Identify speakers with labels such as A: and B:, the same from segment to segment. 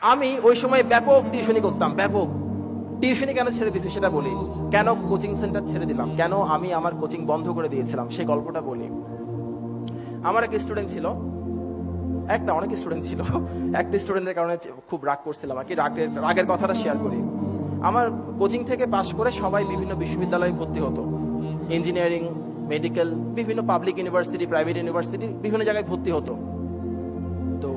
A: আমি ওই সময় ব্যাপক টিউশনি করতাম, ব্যাপক টিউশনি। কেন ছেড়ে দিয়েছি সেটা বলি, কেন কোচিং সেন্টার ছেড়ে দিলাম, কেন আমি আমার কোচিং বন্ধ করে দিয়েছিলাম সেই গল্পটা বলি। আমার এক স্টুডেন্ট ছিল, অনেক স্টুডেন্ট ছিল, একটা স্টুডেন্টের কারণে খুব রাগ করছিলাম আর কি। রাগের কথাটা শেয়ার করি। আমার কোচিং থেকে পাশ করে সবাই বিভিন্ন বিশ্ববিদ্যালয়ে ভর্তি হতো, ইঞ্জিনিয়ারিং, মেডিকেল, বিভিন্ন পাবলিক ইউনিভার্সিটি, প্রাইভেট ইউনিভার্সিটি, বিভিন্ন জায়গায় ভর্তি হতো। তো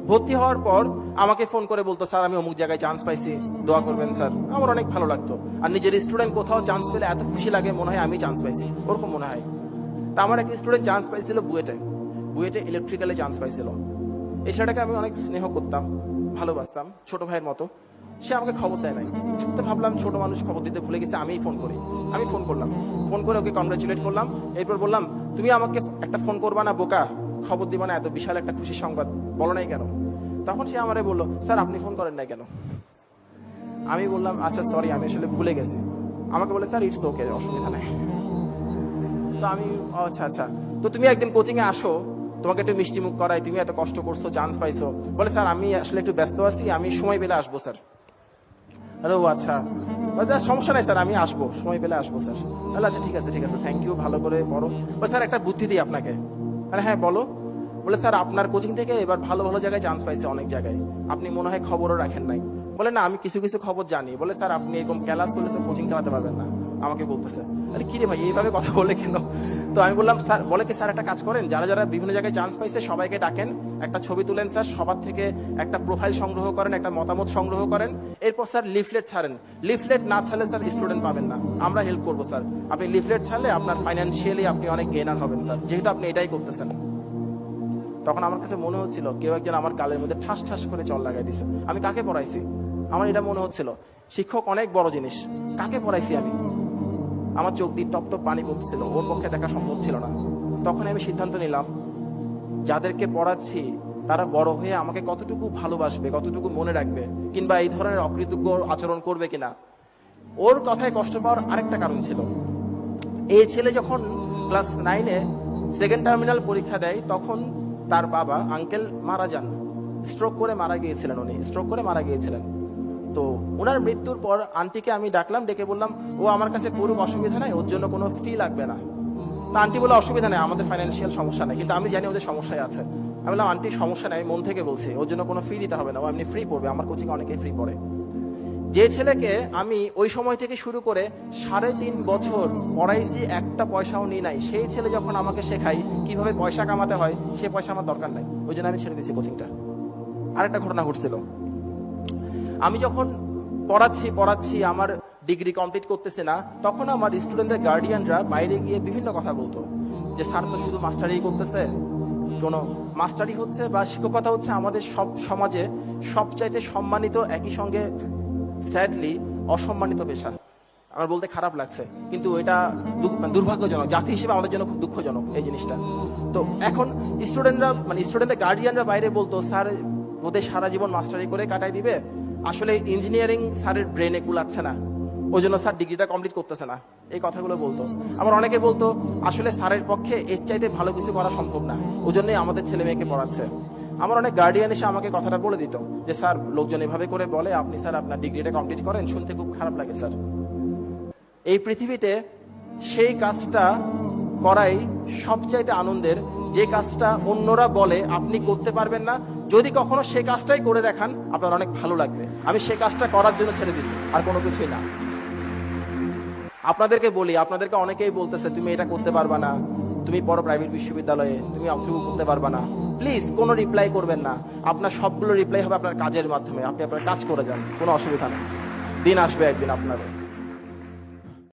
A: ভর্তি হওয়ার পর আমাকে ফোন করে বলতো, স্যার আমি অমুক জায়গায় চান্স পাইছি, দোয়া করবেন স্যার। আমার অনেক ভালো লাগতো। আর নিজের স্টুডেন্ট কোথাও চান্স পেলে এত খুশি লাগে, মনে হয় আমি চান্স পাইছি, ওরকম মনে হয়। তা আমার এক স্টুডেন্ট চান্স পাইছিল বুয়েটে ইলেকট্রিক্যালে চান্স পাইছিল। এই ছেলেটাকে আমি অনেক স্নেহ করতাম, ভালোবাসতাম, ছোট ভাইয়ের মতো। সে আমাকে খবর দেয় নাই। তো ভাবলাম ছোট মানুষ খবর দিতে ভুলে গেছে, আমিই ফোন করি। আমি ফোন করলাম, ফোন করে ওকে কংগ্রেচুলেট করলাম। এরপর বললাম, তুমি আমাকে একটা ফোন করবা না বোকা, খবর দিবা না, এত বিশাল একটা খুশির সংবাদ বলো নাই কেন? তখন সে আমারে বললো, স্যার আপনি ফোন করেন নাই কেন? আমি বললাম, আচ্ছা সরি, আমি আসলে ভুলে গেছি। আমাকে বলে, স্যার ইটস ওকে, অসুবিধা নাই। তো আমি, আচ্ছা আচ্ছা, তো তুমি একদিন কোচিং এ আসো, তোমাকে একটু মিষ্টি মুখ করাই, তুমি এত কষ্ট করছো, চান্স পাইছো। বলে, স্যার আমি আসলে একটু ব্যস্ত আছি, আমি সময় পেলে আসবো স্যার। আরে ও আচ্ছা, সমস্যা নাই স্যার, আমি আসবো, সময় পেলে আসবো স্যার। তাহলে আচ্ছা ঠিক আছে, থ্যাংক ইউ, ভালো করে পড়ো। বলে, স্যার একটা বুদ্ধি দিই আপনাকে। আরে হ্যাঁ বলো। বলে, স্যার আপনার কোচিং থেকে এবার ভালো ভালো জায়গায় চান্স পাইছে, অনেক জায়গায়, আপনি মনে হয় খবরও রাখেন নাই। বলে, না আমি কিছু কিছু খবর জানি। বলে, স্যার আপনি এরকম ক্লাস হলে তো কোচিং চালাতে পারবেন না, আমাকে বলতেছে। আরে কি রে ভাই, এইভাবে কথা বলে কেন? তো আমি বললাম, স্যার বলে কি, স্যার একটা কাজ করেন, যারা যারা বিভিন্ন জায়গায় চান্স পাইছে সবাইকে ডাকেন, একটা ছবি তুলেন স্যার, সবার থেকে একটা প্রোফাইল সংগ্রহ করেন, একটা মতামত সংগ্রহ করেন। এরপর স্যার লিফলেট ছাড়েন। লিফলেট না ছাড়লে স্যার স্টুডেন্ট পাবেন না, আমরা হেল্প করবো স্যার। আপনি লিফলেট ছাড়লে আপনার ফাইন্যান্সিয়ালি আপনি অনেক গেইনার হবেন স্যার, যেহেতু আপনি এটাই করতেছেন। তখন আমার কাছে মনে হচ্ছিল কেউ একজন আমার গালের মধ্যে ঠাস ঠাস করে চল লাগাই দিছে। আমি কাকে পড়াইছি? আমার এটা মনে হচ্ছিল শিক্ষক অনেক বড় জিনিস, কাকে পড়াইছি আমি? আমার চোখ দিয়ে টপ টপ পানি পড়তেছিল, ওর পক্ষে দেখা সম্ভব ছিল না। তখন আমি সিদ্ধান্ত নিলাম, যাদেরকে পড়াচ্ছি তারা বড় হয়ে আমাকে কতটুকু ভালোবাসবে, কতটুকু মনে রাখবে, কিংবা এই ধরনের অকৃতজ্ঞ আচরণ করবে কিনা। ওর কথায় কষ্ট পাওয়ার আরেকটা কারণ ছিল, এই ছেলে যখন ক্লাস 9-এ সেকেন্ড টার্মিনাল পরীক্ষা দেয়, তখন তার বাবা আঙ্কেল মারা যান, স্ট্রোক করে মারা গিয়েছিলেন। তো ওনার মৃত্যুর পর আন্টিকে আমি ডাকলাম, ডেকে বললাম, ও আমার কাছে করুক, অসুবিধা নাই, ওর জন্য কোনো ফি লাগবে না। তা আন্টি বলে, অসুবিধা নেই, আমাদের ফাইন্যান্সিয়াল সমস্যা নেই, কিন্তু আমি জানি ওদের সমস্যায় আছে। আমি বললাম, আন্টি সমস্যা নেই, মন থেকে বলছি, ওর জন্য কোনো ফি দিতে হবে না, ও এমনি ফ্রি পড়বে, আমার কোচিং অনেকেই ফ্রি পড়ে। যে ছেলেকে আমি ওই সময় থেকে শুরু করে 3.5 বছর পড়াইছি, একটা পয়সাও নিই নাই, সেই ছেলে যখন আমাকে শেখাই কিভাবে পয়সা কামাতে হয়, সে পয়সা আমার দরকার নাই, ওই জন্য আমি ছেড়ে দিয়েছি কোচিংটা। আরেকটা ঘটনা ঘটছিল, আমি যখন পড়াচ্ছি আমার ডিগ্রি কমপ্লিট করতেছে না, তখন আমার স্টুডেন্টের গার্ডিয়ানরা বাইরে গিয়ে বিভিন্ন কথা বলতো, যে স্যার তো শুধু মাস্টারি করতেছে, কোনো মাস্টারি হচ্ছে বা শিক্ষকতা হচ্ছে আমাদের সব সমাজে সবচাইতে সম্মানিত, একই সঙ্গে স্যাডলি অসম্মানিত পেশা। আমার বলতে খারাপ লাগছে, কিন্তু এটা দুর্ভাগ্যজনক, জাতি হিসেবে আমাদের জন্য খুব দুঃখজনক এই জিনিসটা। তো এখন স্টুডেন্টের গার্ডিয়ানরা বাইরে বলতো, স্যার ওদের সারা জীবন মাস্টারি করে কাটাই দিবে, আসলে ইঞ্জিনিয়ারিং স্যারের ব্রেনে কুলাচ্ছে না, ওই জন্য স্যার ডিগ্রিটা কমপ্লিট করতেছে না, এই কথাগুলো বলতো। আবার অনেকে বলতো, আসলে স্যারের পক্ষে এর চাইতে ভালো কিছু করা সম্ভব না, ওই জন্যই আমাদের ছেলে মেয়েকে পড়াচ্ছে। আমার অনেক গার্ডিয়ান এসে আমাকে কথাটা বলে দিত, যে স্যার লোকজন এভাবে করে বলে, আপনি স্যার আপনার ডিগ্রিটা কমপ্লিট করেন, শুনতে খুব খারাপ লাগে স্যার। এই পৃথিবীতে সেই কাজটা করাই সবচাইতে আনন্দের, যে কাজটা অন্যরা বলে আপনি করতে পারবেন না, যদি কখনো সে কাজটাই করে দেখান আপনার অনেক ভালো লাগবে। আমি সে কাজটা করার জন্য ছেড়ে দিছি, আর কোনো কিছুই না। আপনাদেরকে বলি, আপনাদেরকে অনেকেই বলতেছে তুমি এটা করতে পারবা না, তুমি পড়ো প্রাইভেট বিশ্ববিদ্যালয়ে, তুমি অংশগ্রহণ করতে পারবা না। প্লিজ কোনো রিপ্লাই করবেন না, আপনার সবগুলো রিপ্লাই হবে আপনার কাজের মাধ্যমে, আপনি আপনার কাজ করে যান, কোনো অসুবিধা নেই, দিন আসবে একদিন আপনার।